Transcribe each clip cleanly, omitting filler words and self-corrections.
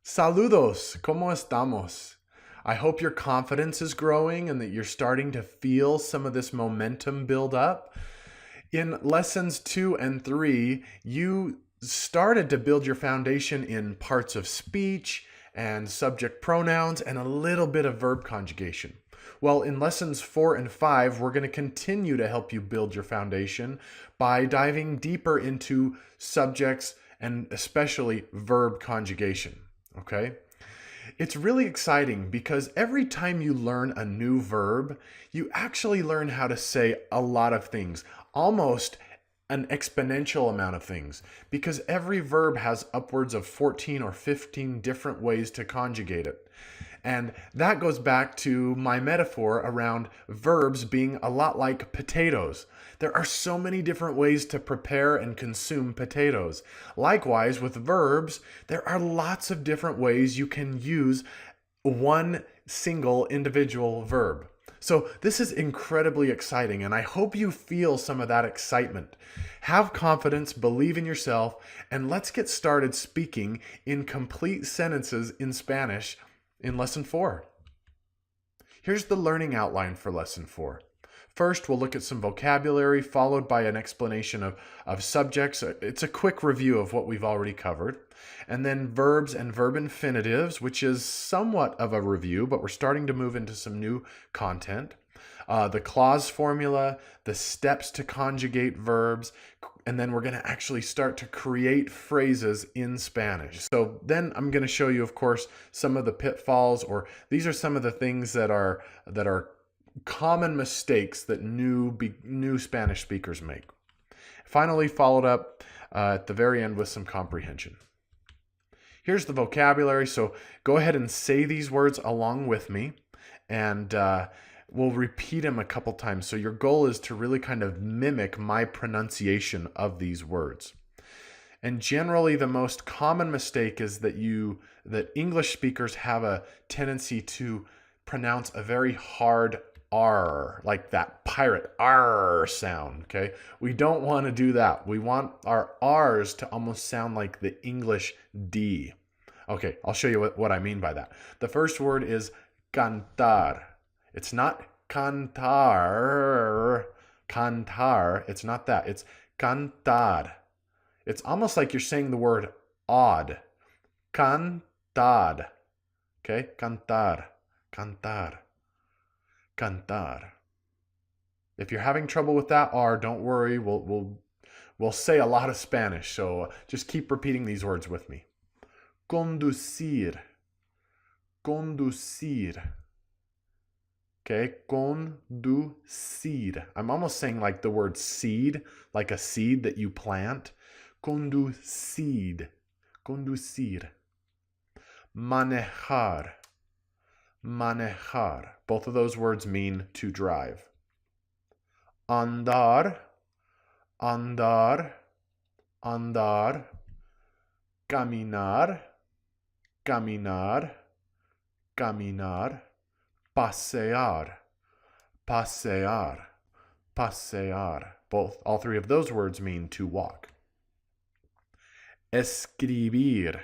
Saludos, ¿cómo estamos? I hope your confidence is growing and that you're starting to feel some of this momentum build up. In lessons 2 and 3, you started to build your foundation in parts of speech and subject pronouns and a little bit of verb conjugation. Well, in lessons 4 and 5, we're going to continue to help you build your foundation by diving deeper into subjects and especially verb conjugation. Okay? It's really exciting because every time you learn a new verb, you actually learn how to say a lot of things, almost an exponential amount of things, because every verb has upwards of 14 or 15 different ways to conjugate it. And that goes back to my metaphor around verbs being a lot like potatoes. There are so many different ways to prepare and consume potatoes. Likewise, with verbs, there are lots of different ways you can use one single individual verb. So this is incredibly exciting, and I hope you feel some of that excitement. Have confidence, believe in yourself, and let's get started speaking in complete sentences in Spanish in Lesson 4. Here's the learning outline for Lesson 4. First, we'll look at some vocabulary, followed by an explanation of subjects. It's a quick review of what we've already covered. And then verbs and verb infinitives, which is somewhat of a review, but we're starting to move into some new content. The clause formula, the steps to conjugate verbs, and then we're going to actually start to create phrases in Spanish. So then I'm going to show you, of course, some of the pitfalls, or these are some of the things that are common mistakes that new Spanish speakers make. Finally, followed up at the very end with some comprehension. Here's the vocabulary, so go ahead and say these words along with me, and we'll repeat them a couple times. So your goal is to really kind of mimic my pronunciation of these words. And generally, the most common mistake is that English speakers have a tendency to pronounce a very hard R, like that pirate R sound, okay? We don't want to do that. We want our R's to almost sound like the English D. Okay, I'll show you what I mean by that. The first word is cantar. It's not cantar, it's not that. It's cantar. It's almost like you're saying the word odd. Cantar. Okay, cantar, cantar. Cantar. If you're having trouble with that R, don't worry. We'll say a lot of Spanish, so just keep repeating these words with me. Conducir. Conducir. Okay, conducir. I'm almost saying like the word seed, like a seed that you plant. Conducir. Conducir. Manejar. Manejar. Both of those words mean to drive. Andar, andar, andar. Caminar, caminar, caminar. Pasear, pasear, pasear. All three of those words mean to walk. Escribir,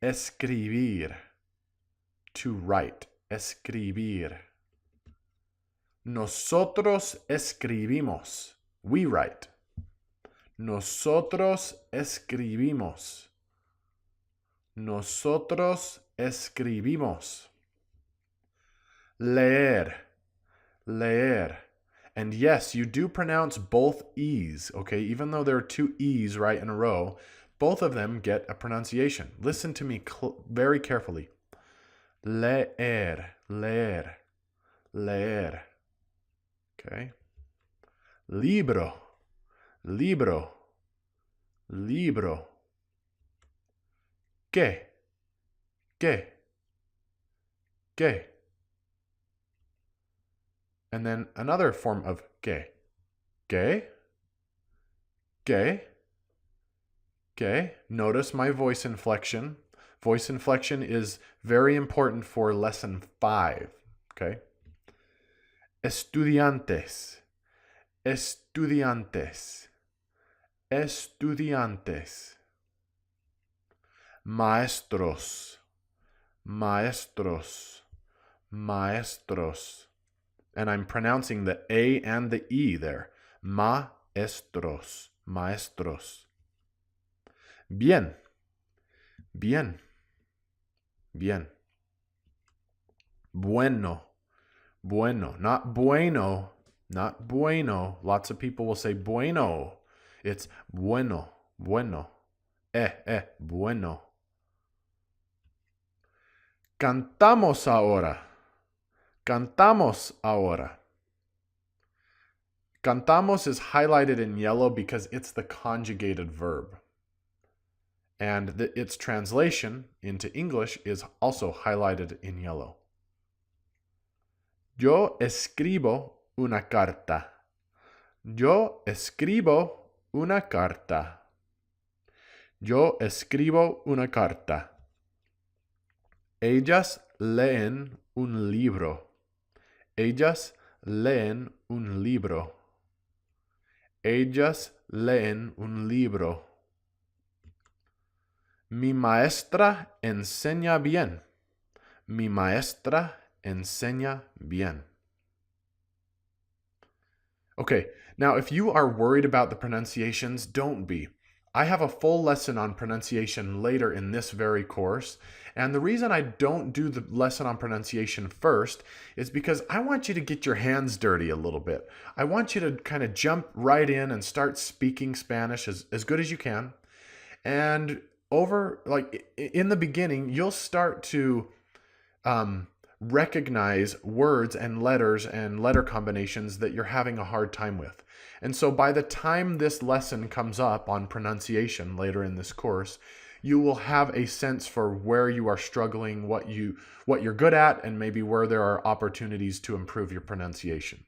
escribir. To write, escribir. Nosotros escribimos. We write. Nosotros escribimos. Nosotros escribimos. Leer, leer. And yes, you do pronounce both E's, okay? Even though there are two E's right in a row, both of them get a pronunciation. Listen to me very carefully. Leer, leer, leer. Okay. Libro, libro, libro. ¿Qué? ¿Qué? ¿Qué? And then another form of ¿qué? ¿Qué? ¿Qué? ¿Qué? Notice my voice inflection. Voice inflection is very important for lesson 5, okay? Estudiantes, estudiantes, estudiantes. maestros, maestros, maestros. And I'm pronouncing the A and the E there. Maestros, maestros. Bien, bien, bien. Bueno, bueno, not bueno, not bueno. Lots of people will say bueno. It's bueno, bueno. Bueno. Cantamos ahora. Cantamos ahora. Cantamos is highlighted in yellow because it's the conjugated verb. And its translation into English is also highlighted in yellow. Yo escribo una carta. Yo escribo una carta. Yo escribo una carta. Ellas leen un libro. Ellas leen un libro. Ellas leen un libro. Mi maestra enseña bien. Mi maestra enseña bien. Okay, now if you are worried about the pronunciations, don't be. I have a full lesson on pronunciation later in this very course, and the reason I don't do the lesson on pronunciation first is because I want you to get your hands dirty a little bit. I want you to kind of jump right in and start speaking Spanish as good as you can. And in the beginning, you'll start to recognize words and letters and letter combinations that you're having a hard time with. And so by the time this lesson comes up on pronunciation later in this course, you will have a sense for where you are struggling, what you're good at, and maybe where there are opportunities to improve your pronunciation.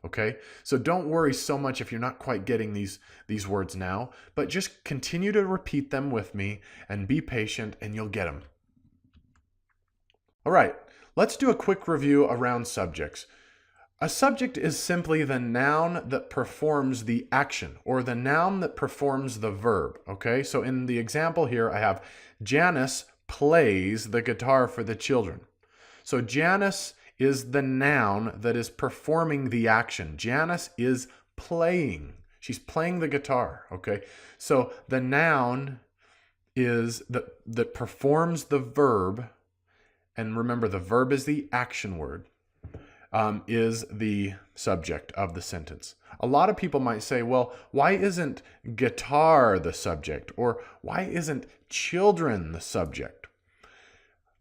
Okay? So don't worry so much if you're not quite getting these words now, but just continue to repeat them with me and be patient and you'll get them. All right. Let's do a quick review around subjects. A subject is simply the noun that performs the action or the noun that performs the verb, okay? So in the example here, I have Janice plays the guitar for the children. So Janice is the noun that is performing the action. Janice is playing. She's playing the guitar, okay? So the noun is that performs the verb. And remember, the verb is the action word, is the subject of the sentence. A lot of people might say, well, why isn't guitar the subject? Or why isn't children the subject?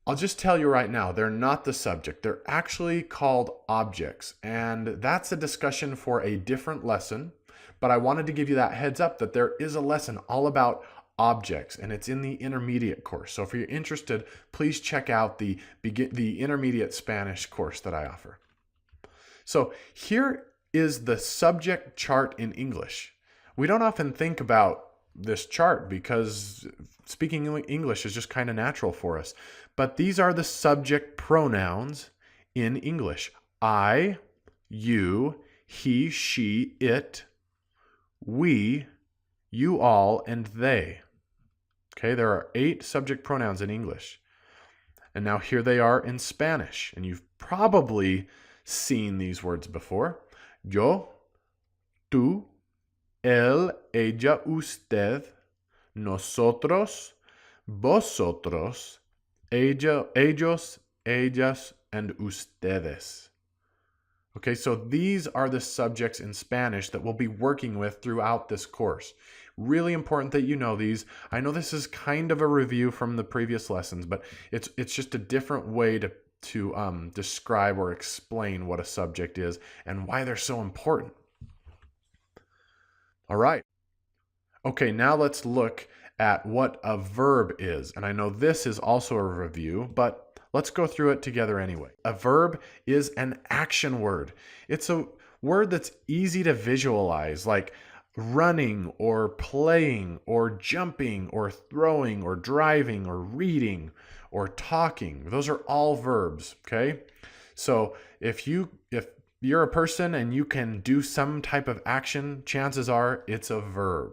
I'll just tell you right now, they're not the subject. They're actually called objects. And that's a discussion for a different lesson. But I wanted to give you that heads up that there is a lesson all about objects, and it's in the intermediate course. So if you're interested, please check out the intermediate Spanish course that I offer. So here is the subject chart in English. We don't often think about this chart because speaking English is just kind of natural for us. But these are the subject pronouns in English. I, you, he, she, it, we, you all, and they. Okay, there are 8 subject pronouns in English. And now here they are in Spanish. And you've probably seen these words before. Yo, tú, él, ella, usted, nosotros, vosotros, ellos, ellas, and ustedes. Okay, so these are the subjects in Spanish that we'll be working with throughout this course. Really important that you know these. I know this is kind of a review from the previous lessons, but it's just a different way to describe or explain what a subject is and why they're so important. All right. Okay, now let's look at what a verb is. And I know this is also a review, but let's go through it together anyway. A verb is an action word. It's a word that's easy to visualize, like running or playing or jumping or throwing or driving or reading or talking. Those are all verbs, okay? So if you're a person and you can do some type of action, chances are it's a verb.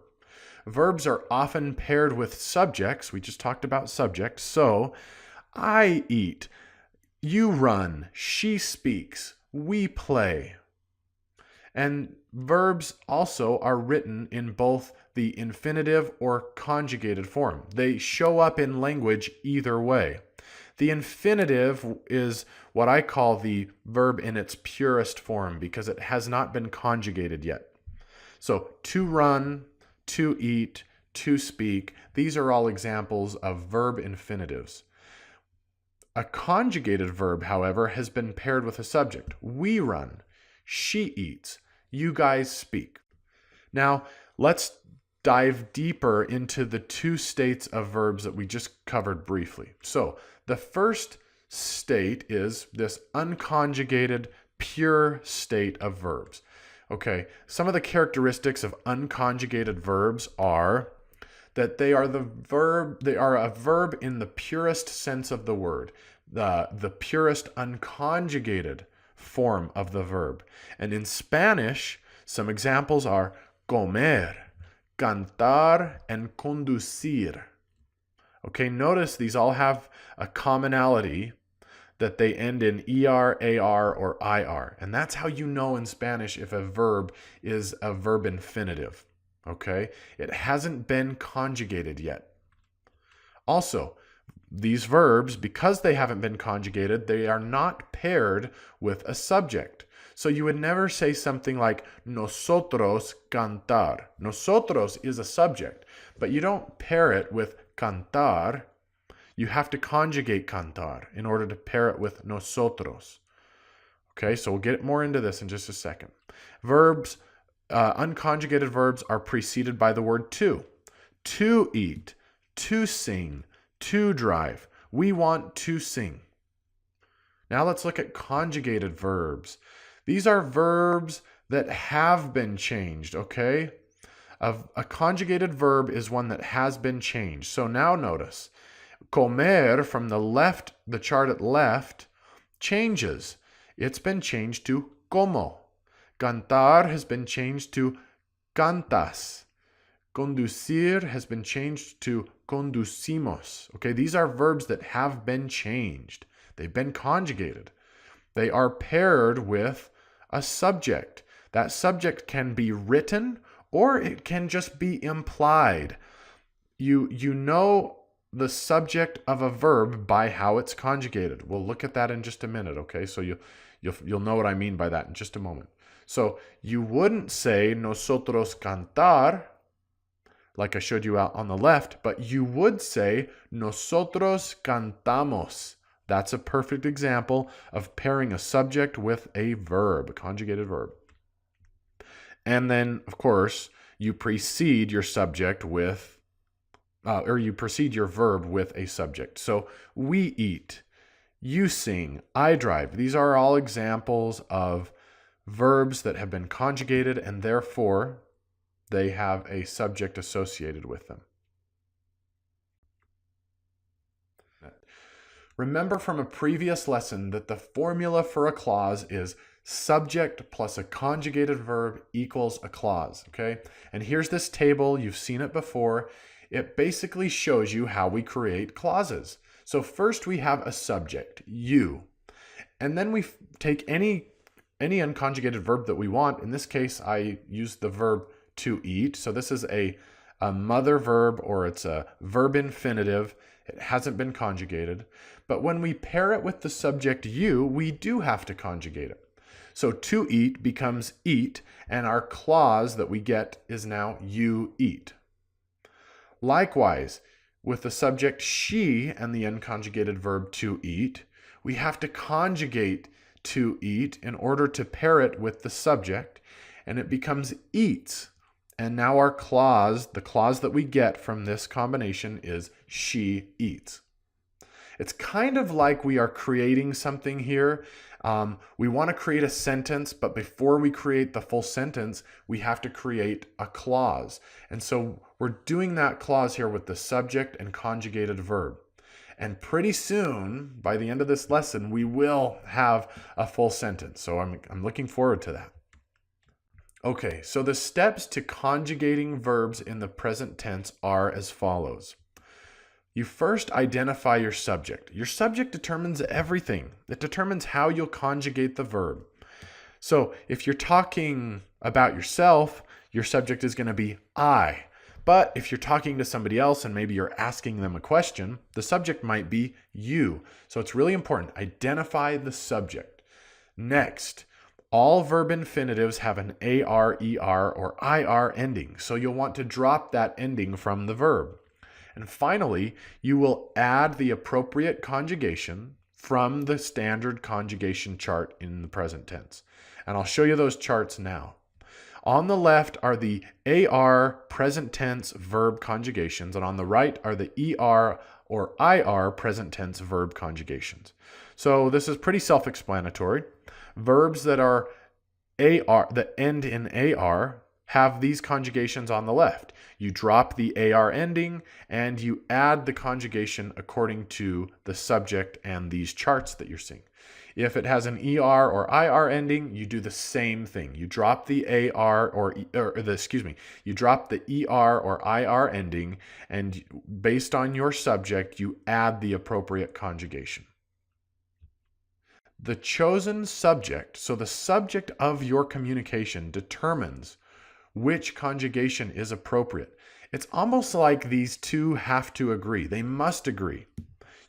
verbs are often paired with subjects. We just talked about subjects. So, I eat, you run, she speaks, we play. And verbs also are written in both the infinitive or conjugated form. They show up in language either way. The infinitive is what I call the verb in its purest form because it has not been conjugated yet. So to run, to eat, to speak, these are all examples of verb infinitives. A conjugated verb, however, has been paired with a subject. We run, she eats, you guys speak. Now, let's dive deeper into the two states of verbs that we just covered briefly. So, the first state is this unconjugated, pure state of verbs. Okay, some of the characteristics of unconjugated verbs are that they are a verb in the purest sense of the word, the purest unconjugated form of the verb. And in Spanish, some examples are comer, cantar, and conducir. Okay, notice these all have a commonality that they end in ER, AR, or IR. And that's how you know in Spanish if a verb is a verb infinitive. Okay, it hasn't been conjugated yet. Also, these verbs, because they haven't been conjugated, they are not paired with a subject. So you would never say something like nosotros cantar. Nosotros is a subject, but you don't pair it with cantar. You have to conjugate cantar in order to pair it with nosotros. Okay, so we'll get more into this in just a second. Verbs, unconjugated verbs are preceded by the word to. To eat, to sing, to drive. We want to sing. Now let's look at conjugated verbs. These are verbs that have been changed, okay? A conjugated verb is one that has been changed. So now notice, comer from the left, the chart at left, changes. It's been changed to como. Cantar has been changed to cantas. Conducir has been changed to conducimos. Okay, these are verbs that have been changed. They've been conjugated. They are paired with a subject. That subject can be written or it can just be implied. You know the subject of a verb by how it's conjugated. We'll look at that in just a minute, okay? So you'll know what I mean by that in just a moment. So you wouldn't say nosotros cantar, like I showed you out on the left, but you would say nosotros cantamos. That's a perfect example of pairing a subject with a verb, a conjugated verb. And then, of course, you precede your subject with, you precede your verb with a subject. So we eat, you sing, I drive. These are all examples of verbs that have been conjugated and therefore they have a subject associated with them. Remember from a previous lesson that the formula for a clause is subject plus a conjugated verb equals a clause, okay? And here's this table. You've seen it before. It basically shows you how we create clauses. So first we have a subject, you, and then we take any unconjugated verb that we want. In this case, I use the verb to eat. So this is a mother verb, or it's a verb infinitive. It hasn't been conjugated. But when we pair it with the subject you, we do have to conjugate it. So to eat becomes eat, and our clause that we get is now you eat. Likewise, with the subject she and the unconjugated verb to eat, we have to conjugate to eat in order to pair it with the subject, and it becomes eats. And now our clause, the clause that we get from this combination is she eats. It's kind of like we are creating something here. We want to create a sentence, but before we create the full sentence, we have to create a clause. And so we're doing that clause here with the subject and conjugated verb. And pretty soon, by the end of this lesson, we will have a full sentence. So I'm looking forward to that. Okay, so the steps to conjugating verbs in the present tense are as follows. You first identify your subject. Your subject determines everything. It determines how you'll conjugate the verb. So if you're talking about yourself, your subject is going to be I. But if you're talking to somebody else and maybe you're asking them a question, the subject might be you. So it's really important. Identify the subject. Next, all verb infinitives have an AR, ER, or IR ending. So you'll want to drop that ending from the verb. And finally, you will add the appropriate conjugation from the standard conjugation chart in the present tense. And I'll show you those charts now. On the left are the AR present tense verb conjugations, and on the right are the ER or IR present tense verb conjugations. So this is pretty self-explanatory. Verbs that are AR, that end in AR, have these conjugations on the left. You drop the AR ending and you add the conjugation according to the subject and these charts that you're seeing. If it has an ER or IR ending, you do the same thing. You drop the AR you drop the ER or IR ending, and based on your subject, you add the appropriate conjugation. The chosen subject, so the subject of your communication, determines which conjugation is appropriate. It's almost like these two have to agree. They must agree.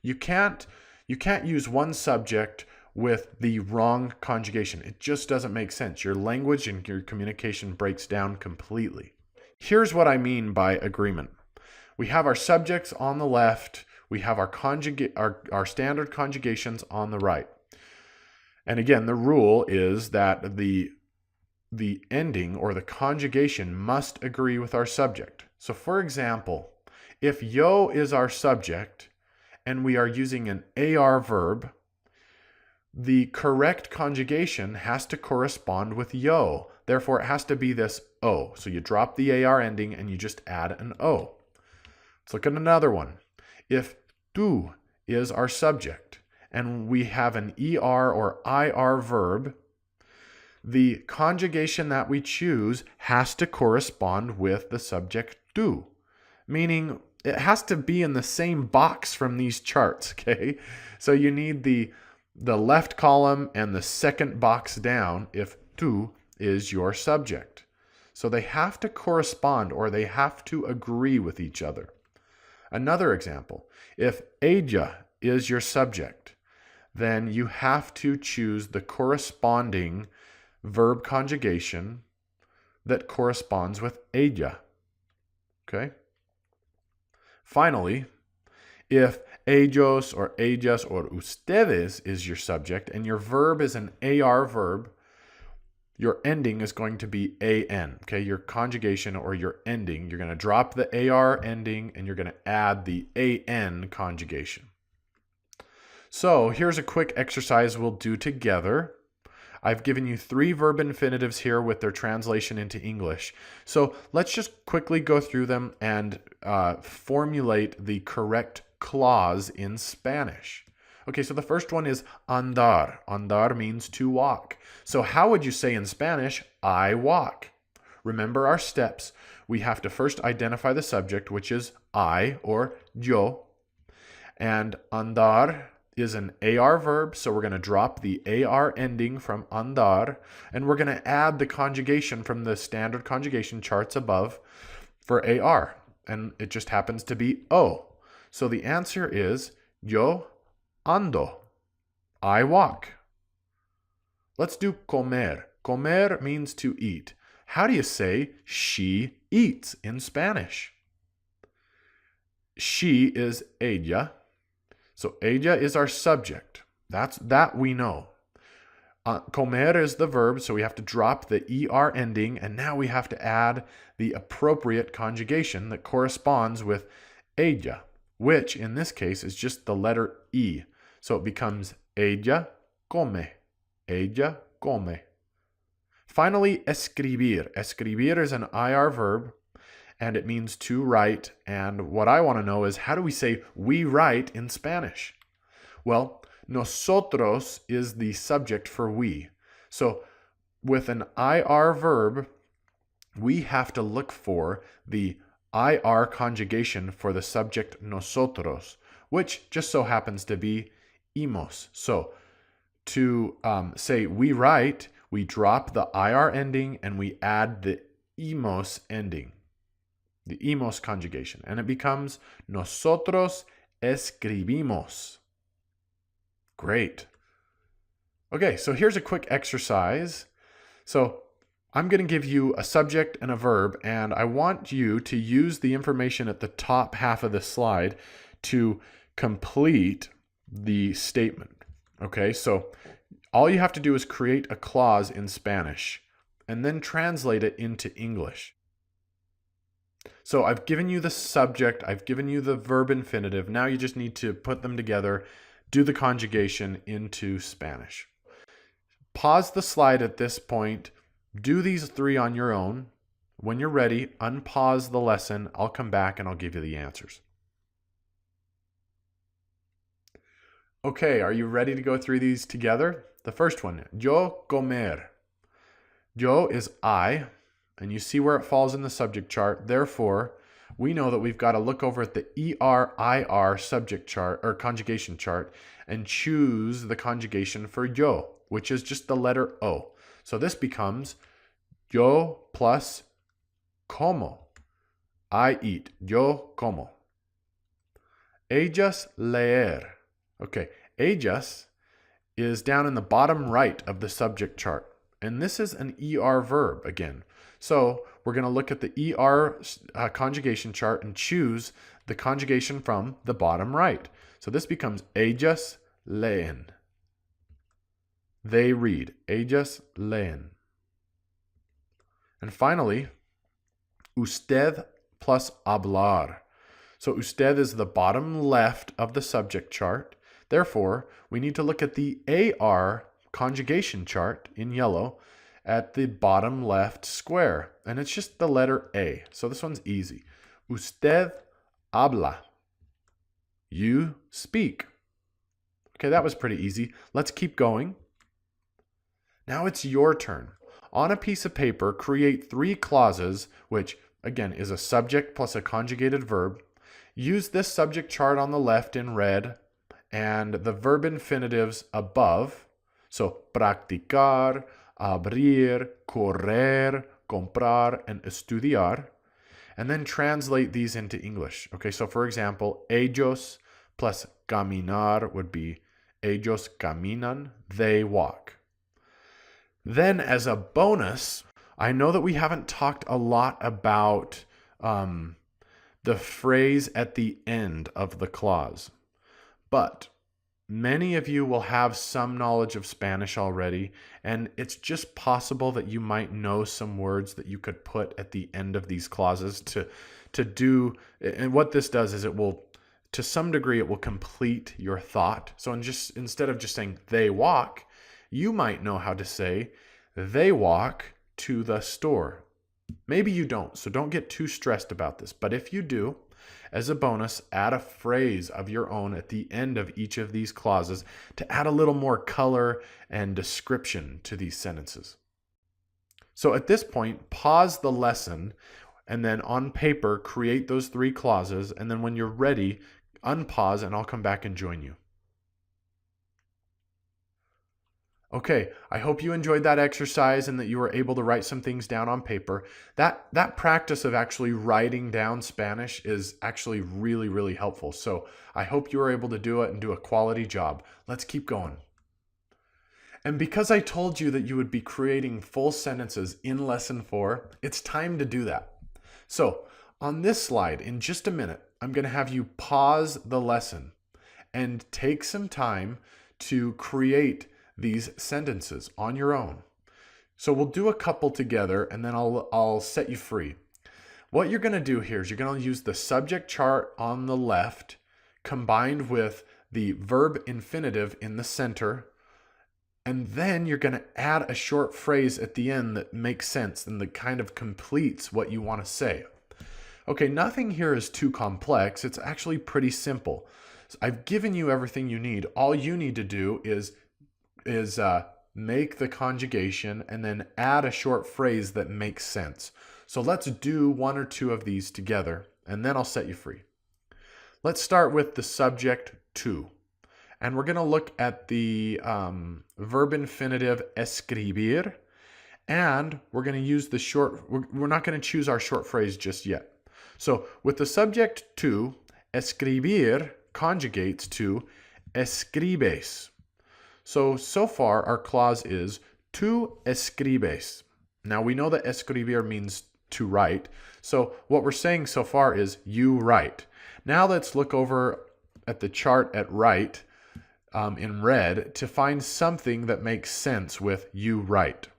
You can't use one subject with the wrong conjugation. It just doesn't make sense. Your language and your communication breaks down completely. Here's what I mean by agreement. We have our subjects on the left. We have our standard conjugations on the right. And again, the rule is that the ending or the conjugation must agree with our subject. So for example, if yo is our subject and we are using an AR verb, the correct conjugation has to correspond with yo. Therefore, it has to be this O. So you drop the AR ending and you just add an O. Let's look at another one. If tú is our subject and we have an ER or IR verb, the conjugation that we choose has to correspond with the subject tú, meaning it has to be in the same box from these charts, okay? So you need the left column and the second box down if tú is your subject. So they have to correspond or they have to agree with each other. Another example, if ella is your subject, then you have to choose the corresponding verb conjugation that corresponds with ella. Okay? Finally, if ellos or ellas or ustedes is your subject and your verb is an AR verb, your ending is going to be AN. Okay? Your conjugation or your ending, you're going to drop the AR ending and you're going to add the AN conjugation. So here's a quick exercise we'll do together. I've given you 3 verb infinitives here with their translation into English. So let's just quickly go through them and formulate the correct clause in Spanish. Okay, so the first one is andar. Andar means to walk. So how would you say in Spanish, I walk? Remember our steps. We have to first identify the subject, which is I or yo. And andar is an AR verb, so we're going to drop the AR ending from andar, and we're going to add the conjugation from the standard conjugation charts above for AR, and it just happens to be O. So the answer is yo ando. I walk. Let's do comer. Comer means to eat. How do you say she eats in Spanish? She is ella. So ella is our subject. That we know. Comer is the verb, so we have to drop the ER ending, and now we have to add the appropriate conjugation that corresponds with ella, which in this case is just the letter E. So it becomes ella come. Ella come. Finally, escribir. Escribir is an IR verb, and it means to write. And what I want to know is, how do we say we write in Spanish? Well, nosotros is the subject for we. So with an IR verb, we have to look for the IR conjugation for the subject nosotros, which just so happens to be imos. So to say we write, we drop the IR ending and we add the imos ending, the imos conjugation, and it becomes nosotros escribimos. Great. Okay, so here's a quick exercise. So I'm going to give you a subject and a verb, and I want you to use the information at the top half of the slide to complete the statement. Okay, so all you have to do is create a clause in Spanish and then translate it into English. So I've given you the subject, I've given you the verb infinitive. Now you just need to put them together, do the conjugation into Spanish. Pause the slide at this point. Do these three on your own. When you're ready, unpause the lesson. I'll come back and I'll give you the answers. Okay, are you ready to go through these together? The first one, yo comer. Yo is I, and you see where it falls in the subject chart. Therefore, we know that we've got to look over at the ER-IR subject chart or conjugation chart and choose the conjugation for yo, which is just the letter O. So this becomes yo plus como. I eat. Yo como. Ellas leer. Okay, ellas is down in the bottom right of the subject chart. And this is an ER verb again. So we're going to look at the ER conjugation chart and choose the conjugation from the bottom right. So this becomes ellas leen. They read. Ellas leen. And finally, usted plus hablar. So usted is the bottom left of the subject chart. Therefore, we need to look at the AR conjugation chart in yellow at the bottom left square. And it's just the letter A. So this one's easy. Usted habla. You speak. Okay, that was pretty easy. Let's keep going. Now it's your turn. On a piece of paper, create 3 clauses, which, again, is a subject plus a conjugated verb. Use this subject chart on the left in red and the verb infinitives above. So, practicar, abrir, correr, comprar, and estudiar. And then translate these into English. Okay, so for example, ellos plus caminar would be ellos caminan, they walk. Then as a bonus, I know that we haven't talked a lot about the phrase at the end of the clause, but many of you will have some knowledge of Spanish already, and it's just possible that you might know some words that you could put at the end of these clauses to do, and what this does is it will, to some degree, it will complete your thought. So instead of just saying they walk, you might know how to say, they walk to the store. Maybe you don't, so don't get too stressed about this. But if you do, as a bonus, add a phrase of your own at the end of each of these clauses to add a little more color and description to these sentences. So at this point, pause the lesson and then on paper, create those 3 clauses. And then when you're ready, unpause and I'll come back and join you. Okay, I hope you enjoyed that exercise and that you were able to write some things down on paper. That practice of actually writing down Spanish is actually really, really helpful. So I hope you were able to do it and do a quality job. Let's keep going. And because I told you that you would be creating full sentences in lesson 4, it's time to do that. So on this slide, in just a minute, I'm going to have you pause the lesson and take some time to create these sentences on your own. So we'll do a couple together and then I'll set you free. What you're going to do here is you're going to use the subject chart on the left combined with the verb infinitive in the center, and then you're going to add a short phrase at the end that makes sense and that kind of completes what you want to say. Okay, nothing here is too complex. It's actually pretty simple. So I've given you everything you need. All you need to do is make the conjugation and then add a short phrase that makes sense. So let's do one or two of these together, and then I'll set you free. Let's start with the subject to. And we're going to look at the verb infinitive escribir, and we're going to use the we're not going to choose our short phrase just yet. So with the subject to, escribir conjugates to escribes. So far our clause is tú escribes. Now we know that escribir means to write. So what we're saying so far is you write. Now let's look over at the chart at right in red to find something that makes sense with you write.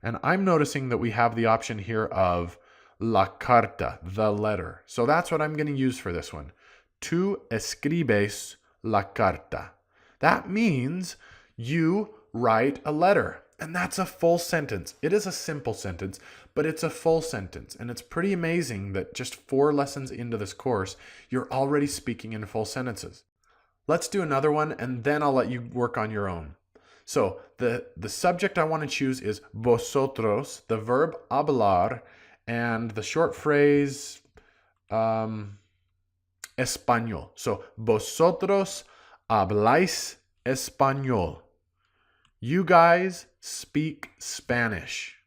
And I'm noticing that we have the option here of la carta, the letter. So that's what I'm going to use for this one. Tú escribes la carta. That means you write a letter. And that's a full sentence. It is a simple sentence, but it's a full sentence. And it's pretty amazing that just 4 lessons into this course, you're already speaking in full sentences. Let's do another one, and then I'll let you work on your own. So the subject I want to choose is vosotros, the verb hablar, and the short phrase español. So vosotros habláis español. You guys speak Spanish.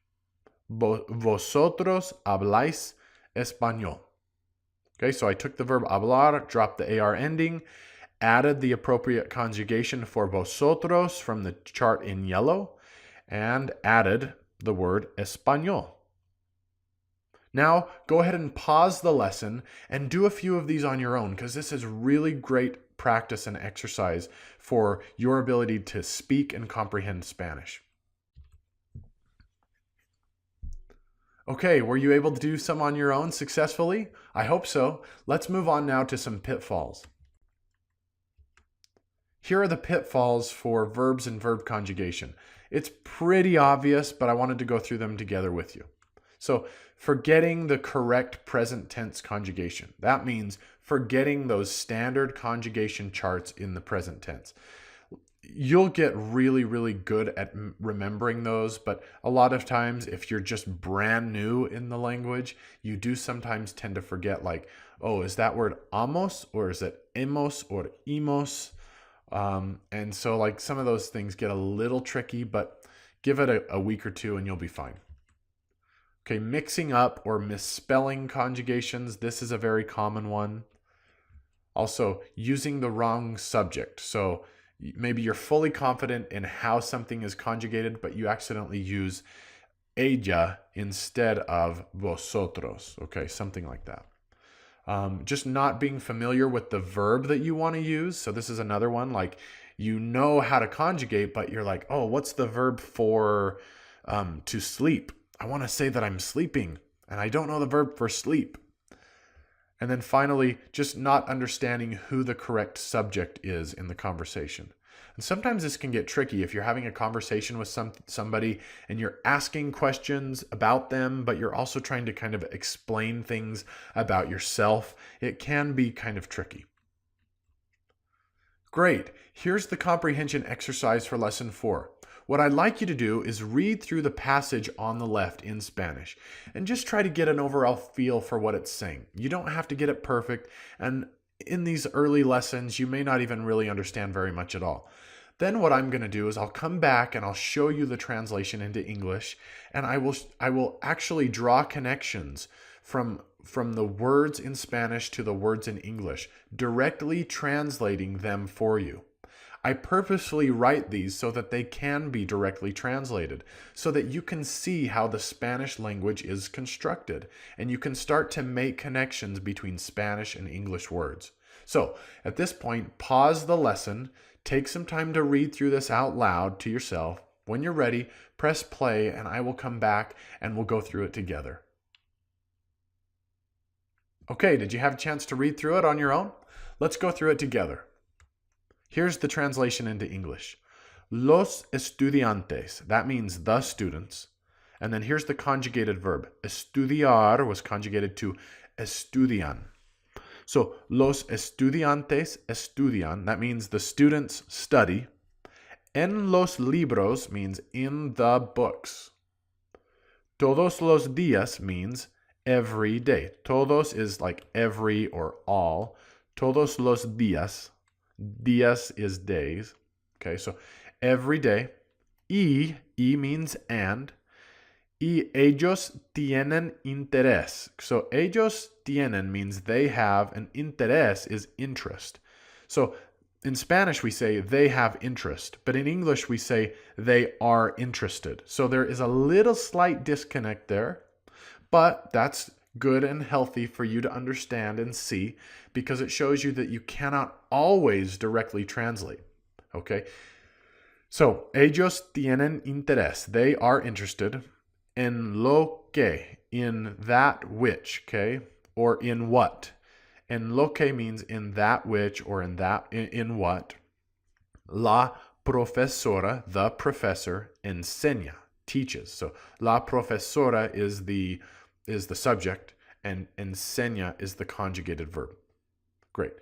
Vosotros habláis español. Okay, so I took the verb hablar, dropped the AR ending, added the appropriate conjugation for vosotros from the chart in yellow, and added the word español. Now, go ahead and pause the lesson and do a few of these on your own, because this is really great practice and exercise for your ability to speak and comprehend Spanish. Okay, were you able to do some on your own successfully? I hope so. Let's move on now to some pitfalls. Here are the pitfalls for verbs and verb conjugation. It's pretty obvious, but I wanted to go through them together with you. So, forgetting the correct present tense conjugation. That means forgetting those standard conjugation charts in the present tense. You'll get really, really good at remembering those, but a lot of times if you're just brand new in the language, you do sometimes tend to forget, like, oh, is that word amos, or is it emos or imos? And so like some of those things get a little tricky, but give it a week or two and you'll be fine. Okay, mixing up or misspelling conjugations. This is a very common one. Also, using the wrong subject. So maybe you're fully confident in how something is conjugated, but you accidentally use ella instead of vosotros. Okay, something like that. Just not being familiar with the verb that you want to use. So this is another one, like you know how to conjugate, but you're like, oh, what's the verb for to sleep? I want to say that I'm sleeping, and I don't know the verb for sleep. And then finally, just not understanding who the correct subject is in the conversation. And sometimes this can get tricky if you're having a conversation with somebody and you're asking questions about them, but you're also trying to kind of explain things about yourself. It can be kind of tricky. Great. Here's the comprehension exercise for lesson 4. What I'd like you to do is read through the passage on the left in Spanish and just try to get an overall feel for what it's saying. You don't have to get it perfect, and in these early lessons, you may not even really understand very much at all. Then what I'm going to do is I'll come back and I'll show you the translation into English, and I will actually draw connections from the words in Spanish to the words in English, directly translating them for you. I purposefully write these so that they can be directly translated, so that you can see how the Spanish language is constructed, and you can start to make connections between Spanish and English words. So, at this point, pause the lesson, take some time to read through this out loud to yourself. When you're ready, press play, and I will come back and we'll go through it together. Okay, did you have a chance to read through it on your own? Let's go through it together. Here's the translation into English. Los estudiantes, that means the students. And then here's the conjugated verb. Estudiar was conjugated to estudian. So, los estudiantes estudian, that means the students study. En los libros means in the books. Todos los días means every day. Todos is like every or all. Todos los días. Días is days. Okay, so every day. Y means and. Y ellos tienen interés. So ellos tienen means they have, and interés is interest. So in Spanish, we say they have interest, but in English, we say they are interested. So there is a little slight disconnect there, but that's good and healthy for you to understand and see because it shows you that you cannot always directly translate. Okay? So, ellos tienen interés. They are interested en lo que, in that which, okay? Or in what. En lo que means in that which or in what. La profesora, the professor, enseña, teaches. So la profesora is the subject and enseña is the conjugated verb. Great.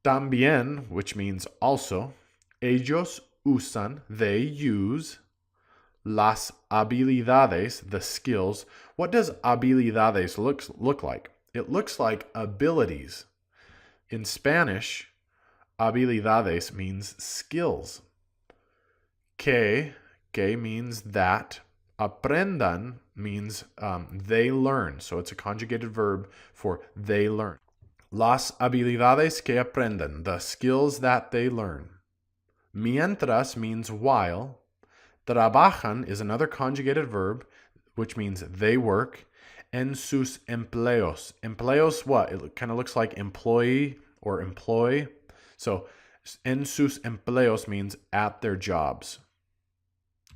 También, which means also, ellos usan, they use las habilidades, the skills. What does habilidades look like? It looks like abilities. In Spanish, habilidades means skills. Que means that. Aprendan means they learn. So it's a conjugated verb for they learn. Las habilidades que aprenden, the skills that they learn. Mientras means while. Trabajan is another conjugated verb, which means they work. En sus empleos. Empleos, what? It kind of looks like employee or employ. So, en sus empleos means at their jobs.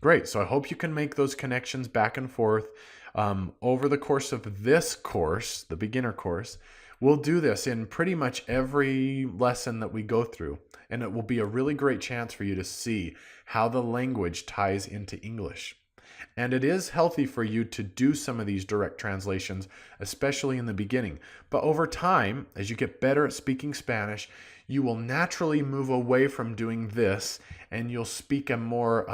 Great. So I hope you can make those connections back and forth over the course of this course, the beginner course. We'll do this in pretty much every lesson that we go through, and it will be a really great chance for you to see how the language ties into English. And it is healthy for you to do some of these direct translations, especially in the beginning. But over time, as you get better at speaking Spanish, you will naturally move away from doing this, and you'll speak a more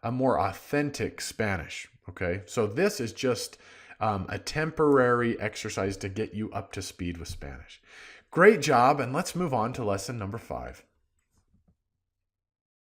authentic Spanish. Okay, so this is just a temporary exercise to get you up to speed with Spanish. Great job, and let's move on to lesson number 5.